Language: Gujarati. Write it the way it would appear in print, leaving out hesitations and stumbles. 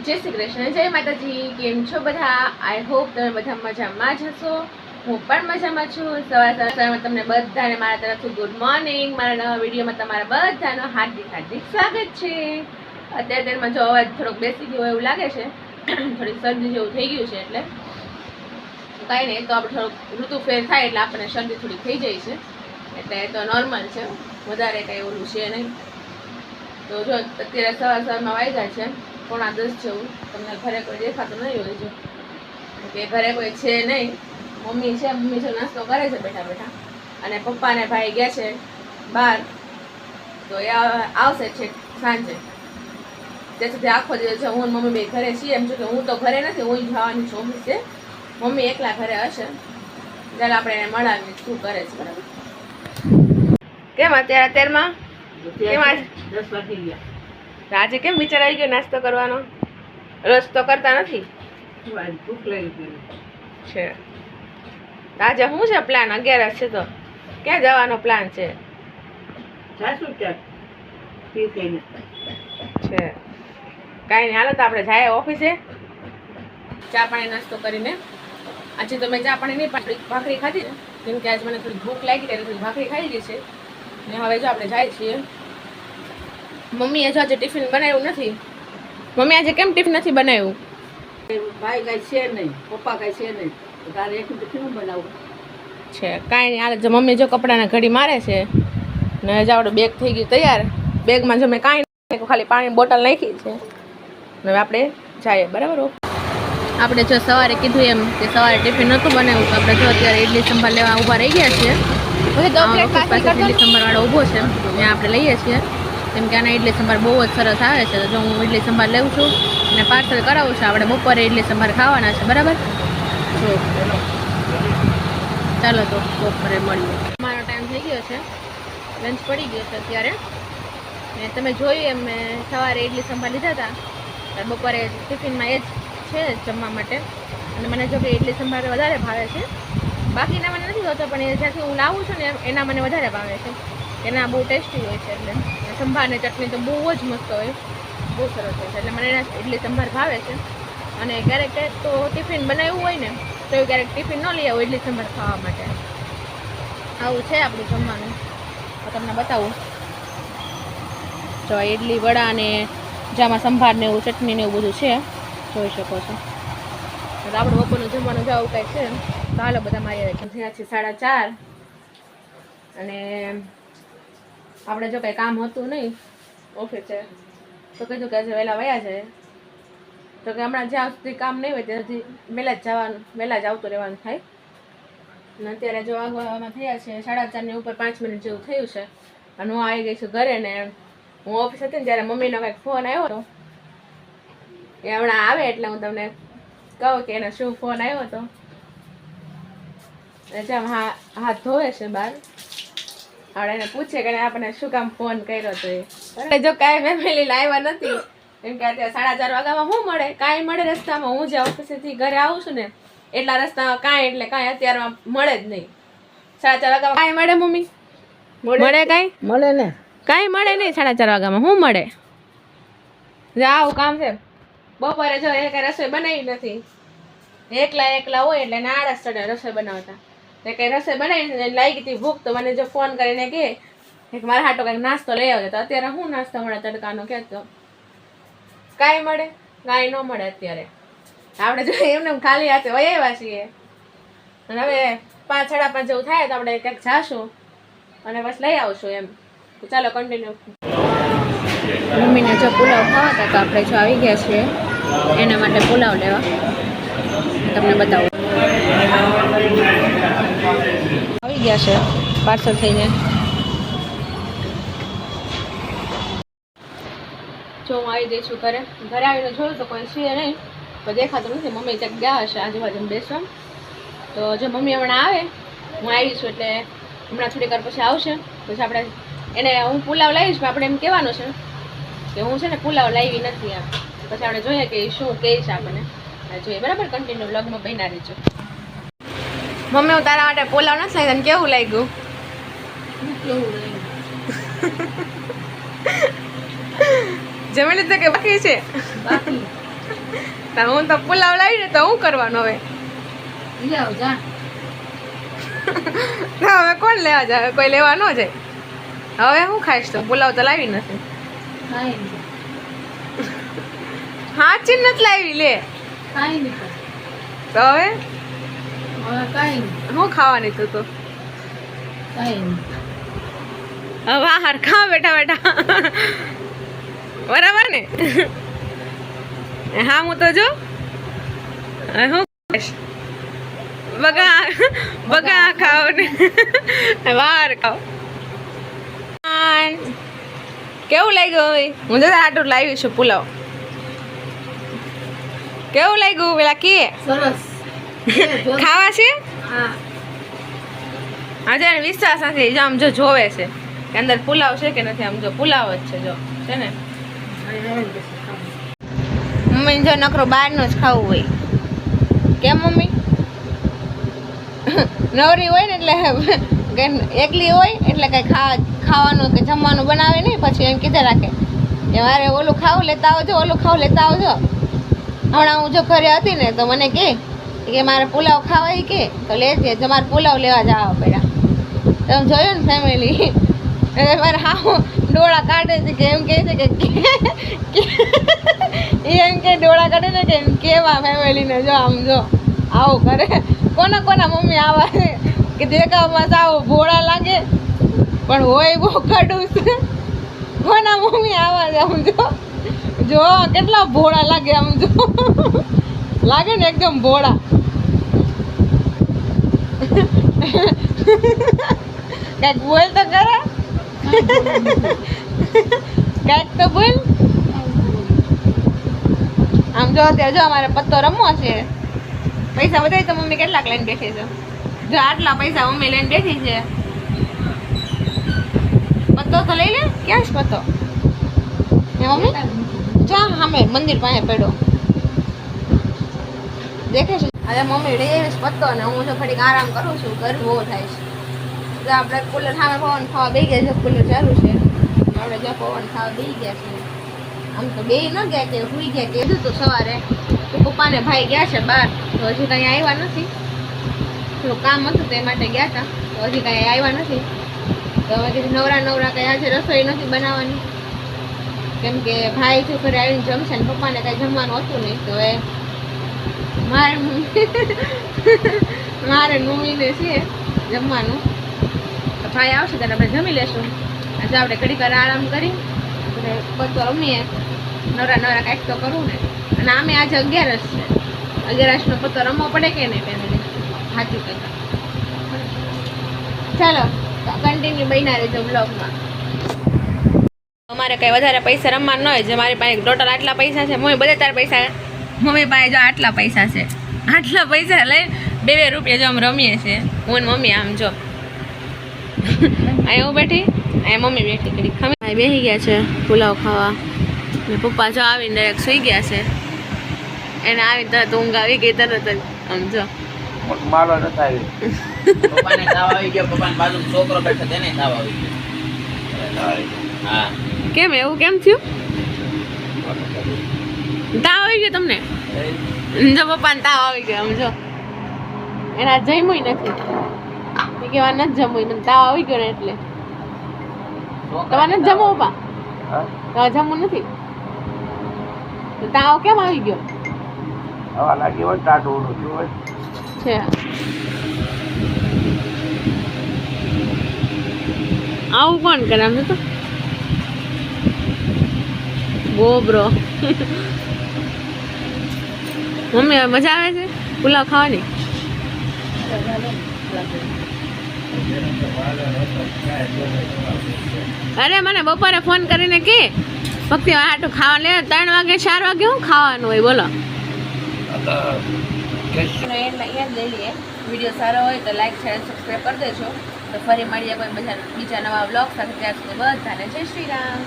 જય શ્રી કૃષ્ણ, જય માતાજી. કેમ છો બધા? આઈ હોપ તમે બધા મજામાં જ હશો. હું પણ મજામાં છું. સવારમાં તમને બધાને મારા તરફથી ગુડ મોર્નિંગ. મારા નવા વિડીયોમાં તમારા બધાનો હાર્દિક હાર્દિક સ્વાગત છે. અત્યારમાં જો અવાજ થોડોક બેસી ગયો એવું લાગે છે, થોડી શરદી જેવું થઈ ગયું છે, એટલે કાંઈ નહીં, તો આપણે થોડુંક ઋતુ ફેર થાય એટલે આપણને શરદી થોડી થઈ જાય છે, એટલે તો નોર્મલ છે, વધારે કાંઈ ઓલું છે નહીં. તો જો અત્યારે સવારમાં વાગ્યા છે 9:45 જેવું. તમને ઘરે કોઈ દેખાતું નહીં હોય, જો કે ઘરે કોઈ છે નહીં. મમ્મી છે, મમ્મી જો નાસ્તો કરે છે બેઠા બેઠા, અને પપ્પા ને ભાઈ ગયા છે બહાર. તો એ આવશે છે સાંજે. ત્યાં સુધી આખો દિવસ હું અને મમ્મી બે ઘરે છીએ. એમ છું કે હું તો ઘરે નથી, હું જવાની છું ઓફિસે. મમ્મી એકલા ઘરે હશે. ત્યારે આપણે એને મળાવીએ શું કરે છે. બરાબર? કેમ અત્યારમાં કેમ આજે 10 વાગી ગયા? આજે કેમ વિચાર આવી ગયો નાસ્તો કરવાનો? રોજ તો કરતા નથી. ભૂખ લાગી છે. આજે શું છે પ્લાન? 11 છે તો ક્યાં જવાનો પ્લાન છે? છે કાંઈ નહીં, હાલો તો આપણે જાય ઓફિસે. ચા પાણી નાસ્તો કરીને. આજે તો મેં ચા પાણી નહીં, ભાખરી ખાધી ને, કેમ કે આજે મને થોડી ભૂખ લાગી એટલે થોડી ભાખરી ખાઈ ગઈ છે. ને હવે જો આપણે જાય છીએ. મમ્મીએ જો આજે ટિફિન બનાવ્યું નથી. મમ્મી આજે કેમ ટિફિન નથી બનાવ્યું? ભાઈ કાંઈ છે નહીં, પપ્પા કાંઈ છે નહીં, તારે એકલું ટિફિન બનાવવું છે. કાંઈ નહીં, હાલ જો મમ્મી જો કપડાના ઘડી મારે છે ને હજી આપણું બેગ થઈ ગયું તૈયાર. બેગમાં જો મેં કાંઈ નહીં, ખાલી પાણીની બોટલ નાખી છે. હવે આપણે જઈએ. બરાબર? આપણે જો સવારે કીધું એમ કે સવારે ટિફિન નહોતું બનાવ્યું, તો આપણે જો અત્યારે ઇડલી સંભાર લેવા ઊભા રહી ગયા છીએ. ઇડલી સંભાર વાળો ઊભો છે, ત્યાં આપણે લઈએ છીએ. કેમ કે આના ઇડલી સંભાર બહુ જ સરસ આવે છે. તો જો હું ઇડલી સંભાર લઉં છું અને પાર્સલ કરાવું છું. આપણે બપોરે ઇડલી સંભાર ખાવાના છે. બરાબર? જો ચાલો તો બપોરે મળીએ. મારો ટાઈમ થઈ ગયો છે, લંચ પડી ગયો છે અત્યારે. ને તમે જોયું એમ મેં સવારે ઇડલી સંભાર લીધા હતા, બપોરે ટિફિનમાં એ જ છે જમવા માટે. અને મને જો કે ઇડલી સંભાર વધારે ભાવે છે. બાકીના મને નથી હોતો, પણ એ જ્યાંથી હું લાવું છું ને એના મને વધારે ભાવે છે. એના બહુ ટેસ્ટી હોય છે. એટલે સંભારની ચટણી તો બહુ જ મસ્ત હોય, બહુ સરસ હોય છે. એટલે મને એના ઇડલી સંભાર ભાવે છે. અને ક્યારેક ક્યારેક તો ટિફિન બનાવ્યું હોય ને તો ક્યારેક ટિફિન ન લઈ આવું ઇડલી સંભાર ખાવા માટે. આવું છે આપણું જમવાનું. તો તમને બતાવું. જો ઇડલી વડા ને જામાં સંભાર ને એવું ચટણી ને એવું બધું છે, જોઈ શકો છો. તો આપણે બપોરનું જમવાનું જવું કાંઈ છે તો હાલો બધા મારી આવે. થયા છે 4:30. અને આપણે જો કંઈ કામ હતું નહીં ઓફિસે તો કીધું કે આજે વહેલા વયા જાય. તો કે હમણાં જ્યાં સુધી કામ નહીં હોય ત્યાં સુધી વહેલા જ જવાનું, વહેલા જ આવતું રહેવાનું થાય. અને અત્યારે જો વાગવામાં થયા છે 4:30 ની ઉપર 5 મિનિટ જેવું થયું છે. અને હું આવી ગઈ છું ઘરે. ને હું ઓફિસ હતી ને ત્યારે મમ્મીનો કંઈક ફોન આવ્યો હતો. એ હમણાં આવે એટલે હું તમને કહું કે એનો શું ફોન આવ્યો હતો. જેમ હાથ ધોવે છે બહાર. હવે એને પૂછે કે આપણને શું કામ ફોન કર્યો હતો. એ જો કાંઈ ફેમિલી લાવ્યા નથી, કેમ કે અત્યારે 4:30 વાગ્યામાં શું મળે? કાંઈ મળે રસ્તામાં? હું જે ઓફિસેથી ઘરે આવું છું ને એટલા રસ્તામાં કાંઈ એટલે કાંઈ અત્યારમાં મળે જ નહીં. 4:30 વાગ્યામાં કાંઈ મળે મમ્મી? મળે કાંઈ? મળે ને કાંઈ મળે નહીં 4:30 વાગ્યામાં. શું મળે? આવું કામ છે. બપોરે જો એ કાંઈ રસોઈ બનાવી નથી. એકલા હોય એટલે એને આળસ ચડે રસોઈ બનાવતા. તે કંઈ રસોઈ બનાવીને લાગી હતી ભૂખ, તો મને જો ફોન કરીને કહે કે મારા હાટો કંઈક નાસ્તો લઈ આવજો. તો અત્યારે શું નાસ્તો મળે તડકાનો? કહેતો કાંઈ મળે? કાંઈ ન મળે અત્યારે. આપણે જો એમને ખાલી હાથે વયાવ્યા છીએ. અને હવે 5, 5:30 જેવું થાય તો આપણે કંઈક જાશું અને બસ લઈ આવશું એમ. તો ચાલો કન્ટિન્યુ. મમ્મીને જો પુલાવ ખાવા હતા તો આપણે જો આવી ગયા છીએ એના માટે પુલાવ લેવા. તમને બતાવું. આવી ગયા છે પાર્સલ થઈને. જો હું આવી ગઈ છું ઘરે. ઘરે આવીને જોયું તો કોઈ છે નહીં, પણ દેખાતું નથી. મમ્મી ક્યાંક ગયા હશે આજુબાજુ બેસવા. તો જો મમ્મી હમણાં આવે, હું આવી છું એટલે હમણાં થોડીક વાર પછી આવશે. પછી આપણે એને હું પુલાવ લાવીશ, આપણે એમ કહેવાનું છે કે હું છે ને પુલાવ લાવી નથી એમ. પછી આપણે જોઈએ કે શું કહે છે આપણને. જોઈએ. બરાબર? કન્ટિન્યુ વ્લોગમાં બન્યા રહેજો. મમ્મી હું તારા માટે પુલાવ નથી લાવી. તને કેવું લાગ્યું? જમી લીધું કે બાકી છે? તો હું તો પુલાવ લાવી ને તો હું કરવાનું હવે લઈ આવ જા. હવે કોણ લેવા જાય કોઈ લેવા ન જાય હવે હું ખાઈશ તો પુલાવ તો લાવી નથી કાંઈ નહીં. હાચી નથી લાવી લે કાંઈ નહીં કર. તો હવે હવે કાંઈ નહીં. હું ખાવાની તું તો કાંઈ નહીં. હવે બહાર ખા બેઠા બેઠા બરાબર ને હા હું તો જો હવે હું ખાઈશ બગા બગા ખાઓ ને બહાર ખાઓ કેવું લાગ્યું હવે હું તો આટલું લાવી છું પુલાવ કેવું લાગ્યું પેલા કે સરસ. ખાવા છે હા. આજે વિશ્વાસ નથી જો આમ જો જોવે છે કે અંદર પુલાવ છે કે નથી આમ જો પુલાવ જ છે જો છે ને મમ્મી જો નકરો બહારનું જ ખાવું હોય કેમ મમ્મી નવરી હોય ને એટલે એકલી હોય એટલે કઈ ખાવાનું કે જમવાનું બનાવે નહીં પછી એમ કીધે રાખે કે મારે ઓલું ખાવું લેતા આવજો ઓલું ખાવું લેતા આવજો હમણાં હું જો ઘરે હતી ને તો મને કે મારે પુલાવ ખાવા કે તો લેજે તમારે પુલાવ લેવા જવા પડ્યા તમે જોયું ને ફેમિલી મારે હા ડોળા કાઢે છે કે એમ કહે છે કે એમ કે ડોળા કાઢે ને કે કેવા ફેમિલીને જો આમ જો આવું કરે કોના કોના મમ્મી આવા છે કે દેખાવમાં સાવ ભોળા લાગે પણ હોય બહુ ખડું છે કોના મમ્મી આવા છે આમ જો કેટલા ભોળા લાગે આમ જો લાગે ને એકદમ ભોળા કઈક બોલ તો કરે કઈક તો બોલ આમ જો અત્યારે જો અમારે પત્તો રમવો છે પૈસા બતાવી તો મમ્મી કેટલાક લઈને બેઠી છે જો આટલા પૈસા મમ્મી લઈને બેઠી છે પત્તો તો લઈ લે ક્યાં છે પત્તો હે મમ્મી જો સામે મંદિર પાસે પડ્યો દેખે છે અરે મમ્મી લઈ આવીશ પત્તો ને હું જો ઘડીક આરામ કરું છું ગરમી બહુ થાય છે જો આપણે કુલર સામે પવન ખાવા બેસી ગયા છે કુલર ચાલુ છે આપણે જો પવન ખાવા બેસી ગયા છે આમ તો બે ન ગયા કે સુઈ ગયા કીધું તો સવારે તો પપ્પાને ભાઈ ગયા છે બહાર તો હજી કંઈ આવ્યા નથી થોડું કામ હતું તે માટે ગયા હતા તો હજી કંઈ આવ્યા નથી તો હવે કીધું નવરા નવરા કંઈ આજે રસોઈ નથી બનાવવાની કેમ કે ભાઈ જો ઘરે આવીને જમશે ને પપ્પાને કાંઈ જમવાનું હતું નહીં તો હવે મારે મમ્મીને છે જમવાનું તો ભાઈ આવશે ત્યારે આપણે જમી લેશું આજે આપણે ઘડીક વાર આરામ કરી આપણે બધું રમીએ નવરા નવરા કાંઈક તો કરવું ને અને આમે આજે 11 છે 11નો પત્તો રમવો પડે કે નહીં ફેમિલી સાચું કહેતા ચાલો કન્ટિન્યુ બન્યા રહેજો બ્લોગમાં અમારે કંઈ વધારે પૈસા રમવાનું ન હોય જે મારી પાસે ટોટલ આટલા પૈસા છે મમ્મી બધા તાર પૈસા મમ્મી પાસે જો આટલા પૈસા છે આટલા પૈસા લઈ 2 રૂપિયા જો આમ રમીએ છીએ હું ને મમ્મી આમ જો અહીં હું બેઠી અહીં મમ્મી બેઠી કરી ખમી બેસી ગયા છે પુલાવ ખાવા ને પપ્પા જો આવીને ડાયરેક્ટ સૂઈ ગયા છે એને આવીને તરત ઊંઘ આવી ગઈ તરત જ આમ જો મારો નથી આવી પપ્પાને તાવ આવી ગયો પપ્પાને બાજુ છોકરો બેઠો તેને તાવ આવી ગયો હા કેમ એવું કેમ થયું તાવ આવી ગયો તમને જો પપ્પાને તાવ આવી ગયો આમ જો એના જમ્યું નથી કેવા નથી જમવું મને તાવ આવી ગયો ને એટલે તમારે નથી જમવું પપ્પા તમારે જમવું નથી તો તાવ કેમ આવી ગયો હવા લાગી હોય ટાટું ઉડું હોય છે આવું કોણ કરે આમ તો ગોબરો મમ્મી હવે મજા આવે છે પુલાવ ખાવાની અરે મને બપોરે ફોન કરીને કે ભક્તિ આટું ખાવા લે 3 વાગે 4 વાગે શું ખાવાનું હોય બોલો અહીંયા લઈ લઈએ વિડીયો સારો હોય તો લાઈક શેર સબસ્ક્રાઈબ કરી દેજો તો ફરી મળીએ કોઈ બીજા નવા બ્લોગ સાથે ત્યાં સુધી બધાને જય શ્રી રામ.